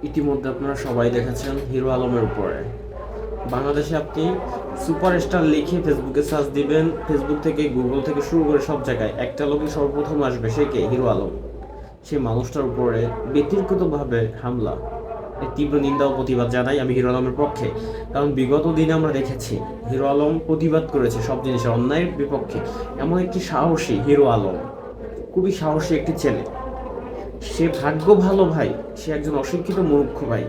ইতিমধ্যে আপনারা সবাই দেখেছেন হিরো আলমের উপরে বাংলাদেশে আপনি সুপারস্টার লিখে ফেসবুকে সার্চ দিবেন, ফেসবুক থেকে গুগল থেকে শুরু করে সব জায়গায় একটা লোকই সর্বপ্রথম আসবে, সে কে? হিরো আলম। সেই মানুষটার উপরে ব্যতিরিক্তভাবে হামলা, এর তীব্র নিন্দা ও প্রতিবাদ জানাই আমি হিরো আলমের পক্ষে। কারণ বিগত দিনে আমরা দেখেছি হিরো আলম প্রতিবাদ করেছে সব জিনিসের অন্যায়ের বিপক্ষে। এমন একটি সাহসী হিরো আলম, খুবই সাহসী একটি ছেলে। সে ভাগ্য ভালো ভাই, সে একজন অশিক্ষিত মূর্খ ভাই,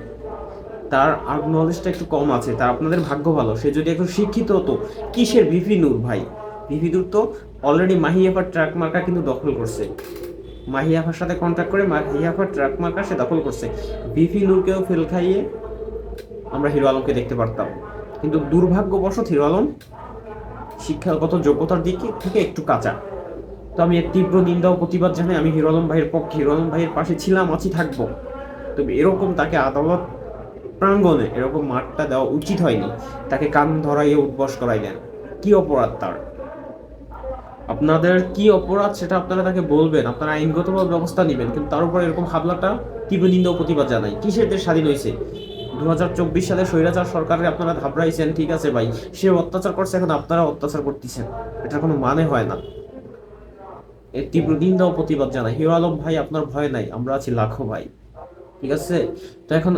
তার নলেজটা একটু কম আছে। তার আপনাদের ভাগ্য ভালো, সে যদি একটু শিক্ষিত হতো। কিসের ভিপি নূর ভাই? ভিপি নূর তো অলরেডি মাহিয়াফার ট্রাক মার্কা কিন্তু দখল করছে। মাহিয়াফার সাথে কন্ট্যাক্ট করে মাহিয়াফার ট্রাক মার্কা সে দখল করছে। ভিপি নূরকেও ফেল খাইয়ে আমরা হিরো আলমকে দেখতে পারতাম, কিন্তু দুর্ভাগ্যবশত হিরো আলম শিক্ষাগত যোগ্যতার দিকে থেকে একটু কাঁচা। তো আমি এর তীব্র নিন্দা ও প্রতিবাদ জানাই। আমি হিরো আলম ভাইয়ের পক্ষে, হিরো আলম ভাইয়ের পাশে ছিলাম, আছি, থাকবো। তবে এরকম তাকে আদালত প্রাঙ্গণে এরকম মাঠটা দেওয়া উচিত হয়নি। তাকে কান ধরাইয়ে উঠবস করাইলেন। কি অপরাধ তার? আপনাদের কি অপরাধ সেটা আপনারা তাকে বলবেন, আপনারা আইনগতভাবে ব্যবস্থা নেবেন, কিন্তু তার উপর এরকম হামলাটা তীব্র নিন্দা ও প্রতিবাদ জানাই। কিসের দেশ স্বাধীন হয়েছে? 2024 সালে স্বৈরাচার সরকারের আপনারা ঘাবড়াইছেন, ঠিক আছে ভাই, সে অত্যাচার করছে, এখন আপনারা অত্যাচার করতেছেন, এটার কোনো মানে হয় না। এর তীব্র নিন্দা ও প্রতিবাদ জানাই। হিরো আলম ভাই, আপনার ভয় নাই, আমরা আছি লাখো ভাই, ঠিক আছে? তো এখন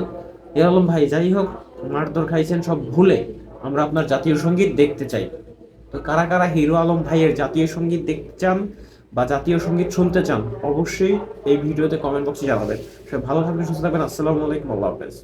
হিরো আলম ভাই যাই হোক, মারধর খাইছেন সব ভুলে আমরা আপনার জাতীয় সঙ্গীত দেখতে চাই। তো কারা কারা হিরো আলম ভাইয়ের জাতীয় সঙ্গীত দেখতে চান বা জাতীয় সঙ্গীত শুনতে চান, অবশ্যই এই ভিডিওতে কমেন্ট বক্সে জানাবেন। সবাই ভালো থাকবেন, সুস্থ থাকবেন। আসসালামু আলাইকুম, আল্লাহ হাফেজ।